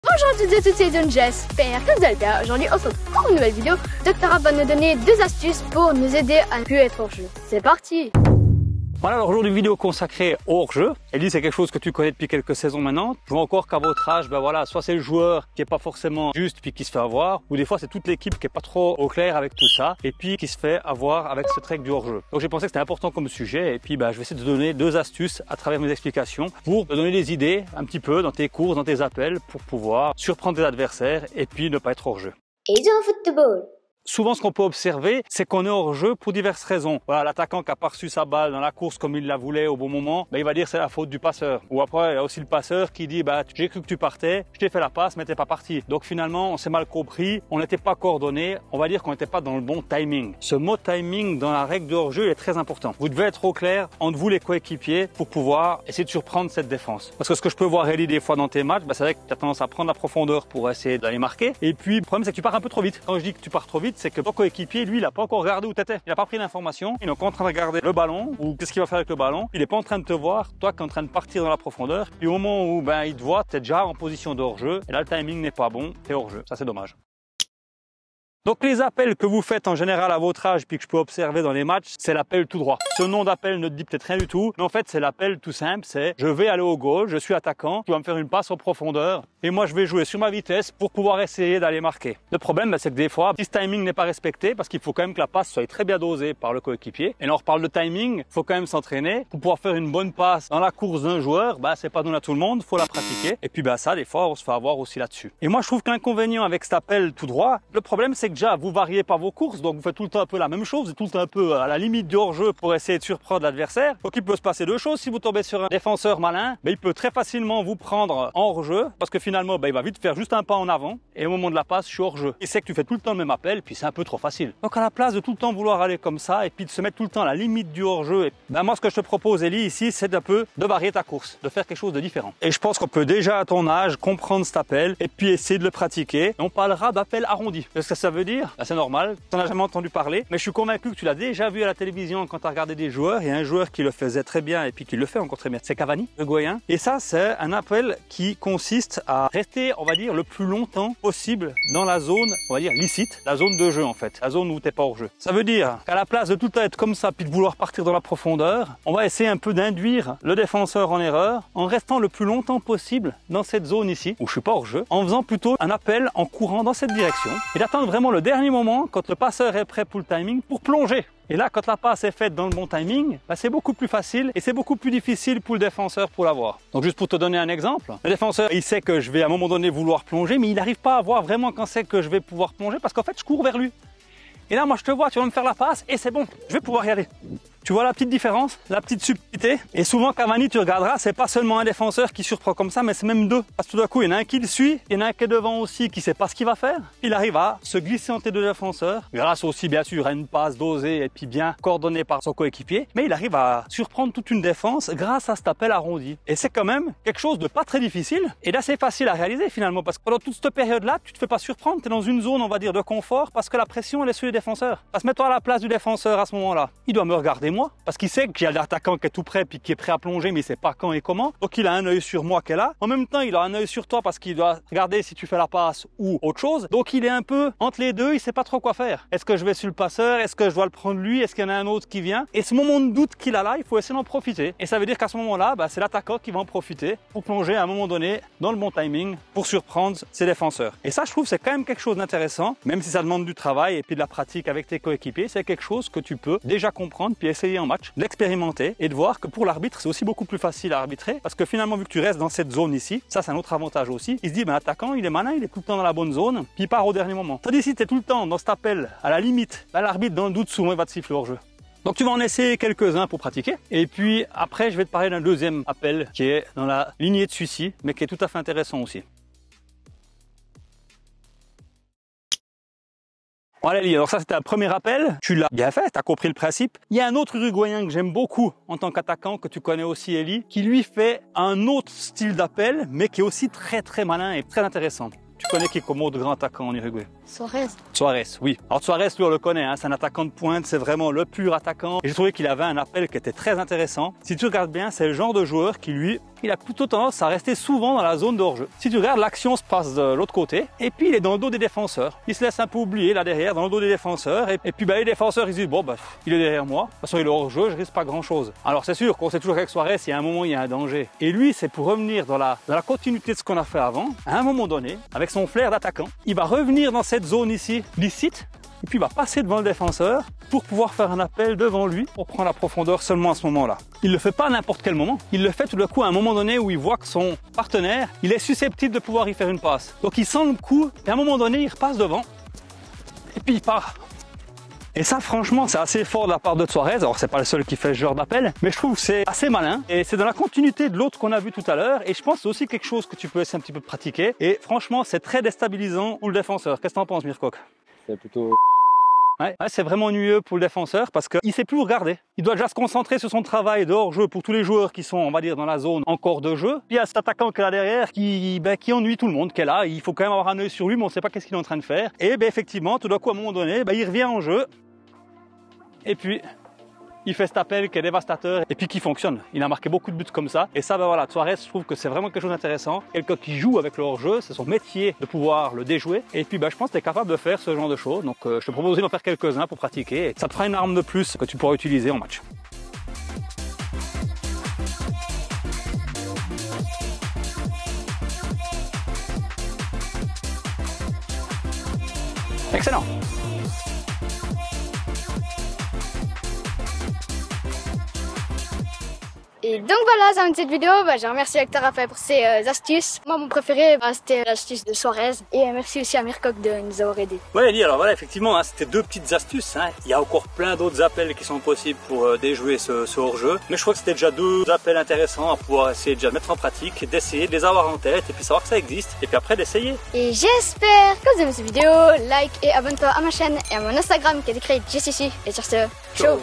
Bonjour à toutes et tous, c'est Don, j'espère que vous allez bien. Aujourd'hui, on se retrouve pour une nouvelle vidéo. Docteur va nous donner 2 astuces pour nous aider à ne plus être hors jeu. C'est parti! Voilà, alors aujourd'hui, vidéo consacrée au hors-jeu. Ellie, c'est quelque chose que tu connais depuis quelques saisons maintenant. Je vois encore qu'à votre âge, ben voilà, soit c'est le joueur qui est pas forcément juste puis qui se fait avoir, ou des fois c'est toute l'équipe qui est pas trop au clair avec tout ça, et puis qui se fait avoir avec cette règle du hors-jeu. Donc j'ai pensé que c'était important comme sujet, et puis ben, je vais essayer de te donner 2 astuces à travers mes explications pour te donner des idées un petit peu dans tes courses, dans tes appels, pour pouvoir surprendre tes adversaires et puis ne pas être hors-jeu. Et dans football. Souvent, ce qu'on peut observer, c'est qu'on est hors jeu pour diverses raisons. Voilà, l'attaquant qui a pas reçu sa balle dans la course comme il la voulait au bon moment, ben, il va dire c'est la faute du passeur. Ou après, il y a aussi le passeur qui dit bah, j'ai cru que tu partais, je t'ai fait la passe, mais t'es pas parti. Donc finalement, on s'est mal compris, on n'était pas coordonné, on va dire qu'on n'était pas dans le bon timing. Ce mot timing dans la règle de hors-jeu est très important. Vous devez être au clair entre vous les coéquipiers pour pouvoir essayer de surprendre cette défense. Parce que ce que je peux voir Ellie des fois dans tes matchs, ben, c'est vrai que tu as tendance à prendre la profondeur pour essayer d'aller marquer. Et puis le problème c'est que tu pars un peu trop vite. Quand je dis que tu pars trop vite, c'est que ton coéquipier, lui, il n'a pas encore regardé où tu étais. Il n'a pas pris l'information. Il est encore en train de regarder le ballon ou qu'est-ce qu'il va faire avec le ballon. Il n'est pas en train de te voir, toi qui es en train de partir dans la profondeur. Puis au moment où ben, il te voit, tu es déjà en position de hors-jeu. Et là, le timing n'est pas bon, tu es hors-jeu. Ça, c'est dommage. Donc les appels que vous faites en général à votre âge puis que je peux observer dans les matchs, c'est l'appel tout droit. Ce nom d'appel ne te dit peut-être rien du tout, mais en fait c'est l'appel tout simple, c'est je vais aller au goal, je suis attaquant, tu vas me faire une passe en profondeur et moi je vais jouer sur ma vitesse pour pouvoir essayer d'aller marquer. Le problème c'est que des fois, si ce timing n'est pas respecté, parce qu'il faut quand même que la passe soit très bien dosée par le coéquipier, et là on reparle de timing, il faut quand même s'entraîner pour pouvoir faire une bonne passe dans la course d'un joueur, bah c'est pas donné à tout le monde, faut la pratiquer, et puis bah ça des fois on se fait avoir aussi là-dessus. Et moi je trouve que l'inconvénient avec cet appel tout droit, le problème c'est que déjà vous variez pas vos courses, donc vous faites tout le temps un peu la même chose, vous êtes tout le temps un peu à la limite du hors-jeu pour essayer de surprendre l'adversaire. Donc il peut se passer 2 choses, si vous tombez sur un défenseur malin, ben, il peut très facilement vous prendre en hors-jeu, parce que finalement ben, il va vite faire juste un pas en avant, et au moment de la passe je suis hors-jeu. Il sait que tu fais tout le temps le même appel, puis c'est un peu trop facile. Donc à la place de tout le temps vouloir aller comme ça, et puis de se mettre tout le temps à la limite du hors-jeu, ben, moi ce que je te propose Ellie ici, c'est un peu de varier ta course, de faire quelque chose de différent. Et je pense qu'on peut déjà à ton âge comprendre cet appel, et puis essayer de le pratiquer. Et on parlera d'appel arrondi. Qu'est-ce que ça veut dire? Ben, c'est normal. Tu n'en as jamais entendu parler, mais je suis convaincu que tu l'as déjà vu à la télévision quand tu as regardé des joueurs. Il y a un joueur qui le faisait très bien et puis qui le fait encore très bien. C'est Cavani, le Goyen. Et ça, c'est un appel qui consiste à rester, on va dire, le plus longtemps possible dans la zone, on va dire, licite, la zone de jeu en fait, la zone où tu n'es pas hors jeu. Ça veut dire qu'à la place de tout être comme ça puis de vouloir partir dans la profondeur, on va essayer un peu d'induire le défenseur en erreur en restant le plus longtemps possible dans cette zone ici, où je suis pas hors jeu, en faisant plutôt un appel en courant dans cette direction et d'attendre vraiment le dernier moment quand le passeur est prêt pour le timing pour plonger. Et là, quand la passe est faite dans le bon timing, bah, c'est beaucoup plus facile et c'est beaucoup plus difficile pour le défenseur pour l'avoir. Donc juste pour te donner un exemple, le défenseur, il sait que je vais à un moment donné vouloir plonger, mais il n'arrive pas à voir vraiment quand c'est que je vais pouvoir plonger parce qu'en fait, je cours vers lui. Et là, moi, je te vois, tu vas me faire la passe et c'est bon, je vais pouvoir y aller. Tu vois la petite différence, la petite subtilité? Et souvent, Cavani, tu regarderas, c'est pas seulement un défenseur qui surprend comme ça, mais c'est même 2. Parce que tout d'un coup, il y en a un qui le suit, il y en a un qui est devant aussi, qui sait pas ce qu'il va faire. Il arrive à se glisser entre les 2 défenseurs, grâce aussi, bien sûr, à une passe dosée et puis bien coordonnée par son coéquipier. Mais il arrive à surprendre toute une défense grâce à cet appel arrondi. Et c'est quand même quelque chose de pas très difficile et d'assez facile à réaliser finalement. Parce que pendant toute cette période-là, tu te fais pas surprendre, tu es dans une zone, on va dire, de confort parce que la pression, elle est sur les défenseurs. Parce que mets-toi à la place du défenseur à ce moment-là. Il doit me regarder moi, parce qu'il sait qu'il y a l'attaquant qui est tout prêt puis qui est prêt à plonger mais il sait pas quand et comment. Donc il a un œil sur moi qui est là. En même temps, il a un œil sur toi parce qu'il doit regarder si tu fais la passe ou autre chose. Donc il est un peu entre les deux, il sait pas trop quoi faire. Est-ce que je vais sur le passeur? Est-ce que je dois le prendre lui? Est-ce qu'il y en a un autre qui vient? Et ce moment de doute qu'il a là, il faut essayer d'en profiter. Et ça veut dire qu'à ce moment-là, bah, c'est l'attaquant qui va en profiter pour plonger à un moment donné dans le bon timing pour surprendre ses défenseurs. Et ça, je trouve, c'est quand même quelque chose d'intéressant, même si ça demande du travail et puis de la pratique avec tes coéquipiers. C'est quelque chose que tu peux déjà comprendre puis essayer en match, expérimenter et de voir que pour l'arbitre c'est aussi beaucoup plus facile à arbitrer parce que finalement vu que tu restes dans cette zone ici, ça c'est un autre avantage aussi, il se dit ben l'attaquant il est malin, il est tout le temps dans la bonne zone puis il part au dernier moment. Tandis si tu es tout le temps dans cet appel à la limite, ben, l'arbitre dans le doute souvent il va te siffler hors jeu. Donc tu vas en essayer quelques-uns pour pratiquer et puis après je vais te parler d'un deuxième appel qui est dans la lignée de celui-ci mais qui est tout à fait intéressant aussi. Voilà Ellie, alors ça c'était un premier appel, tu l'as bien fait, tu as compris le principe. Il y a un autre Uruguayen que j'aime beaucoup en tant qu'attaquant, que tu connais aussi Ellie, qui lui fait un autre style d'appel, mais qui est aussi très très malin et très intéressant. Tu connais qui est comme autre grand attaquant en Uruguay? Suarez. Suarez, oui. Alors Suarez, lui on le connaît, hein, c'est un attaquant de pointe, c'est vraiment le pur attaquant. Et j'ai trouvé qu'il avait un appel qui était très intéressant. Si tu regardes bien, c'est le genre de joueur qui lui il a plutôt tendance à rester souvent dans la zone de hors-jeu. Si tu regardes, l'action se passe de l'autre côté et puis il est dans le dos des défenseurs. Il se laisse un peu oublier là derrière, dans le dos des défenseurs et puis les défenseurs ils se disent bon il est derrière moi, de toute façon il est hors-jeu, je risque pas grand-chose. Alors c'est sûr qu'on sait toujours qu'avec Suarez, il y a un moment il y a un danger. Et lui c'est pour revenir dans la continuité de ce qu'on a fait avant, à un moment donné, avec son flair d'attaquant, il va revenir dans cette zone ici, licite, et puis il va passer devant le défenseur pour pouvoir faire un appel devant lui pour prendre la profondeur seulement à ce moment-là. Il ne le fait pas à n'importe quel moment, il le fait tout d'un coup à un moment donné où il voit que son partenaire, il est susceptible de pouvoir y faire une passe. Donc il sent le coup et à un moment donné il repasse devant et puis il part. Et ça franchement c'est assez fort de la part de Suarez, alors c'est pas le seul qui fait ce genre d'appel, mais je trouve que c'est assez malin et c'est dans la continuité de l'autre qu'on a vu tout à l'heure et je pense que c'est aussi quelque chose que tu peux essayer un petit peu pratiquer et franchement c'est très déstabilisant pour le défenseur. Qu'est-ce que t'en penses Mirko? C'est plutôt... Ouais, c'est vraiment ennuyeux pour le défenseur parce qu'il ne sait plus où regarder. Il doit déjà se concentrer sur son travail de hors-jeu pour tous les joueurs qui sont, on va dire, dans la zone encore de jeu. Puis il y a cet attaquant qui est là derrière qui ennuie tout le monde, qui est là. Il faut quand même avoir un œil sur lui, mais on ne sait pas qu'est-ce qu'il est en train de faire. Et effectivement, tout d'un coup, à un moment donné, il revient en jeu. Et puis, il fait cet appel qui est dévastateur et puis qui fonctionne. Il a marqué beaucoup de buts comme ça. Et ça, voilà, Suarez, je trouve que c'est vraiment quelque chose d'intéressant. Quelqu'un qui joue avec le hors-jeu, c'est son métier de pouvoir le déjouer. Et puis, je pense que tu es capable de faire ce genre de choses. Donc, je te propose aussi d'en faire quelques-uns pour pratiquer. Et ça te fera une arme de plus que tu pourras utiliser en match. Excellent. Et donc voilà, c'est cette vidéo. Je remercie Hector Raphaël pour ses astuces. Moi, mon préféré, c'était l'astuce de Suarez. Et merci aussi à Mirko de nous avoir aidés. Ouais, Ellie, alors voilà, effectivement, c'était deux petites astuces. Il y a encore plein d'autres appels qui sont possibles pour déjouer ce hors-jeu. Mais je crois que c'était déjà deux appels intéressants à pouvoir essayer de mettre en pratique, d'essayer de les avoir en tête et puis savoir que ça existe. Et puis après, d'essayer. Et j'espère que vous aimez cette vidéo. Like et abonne-toi à ma chaîne et à mon Instagram qui est écrit juste ici. Et sur ce, ciao.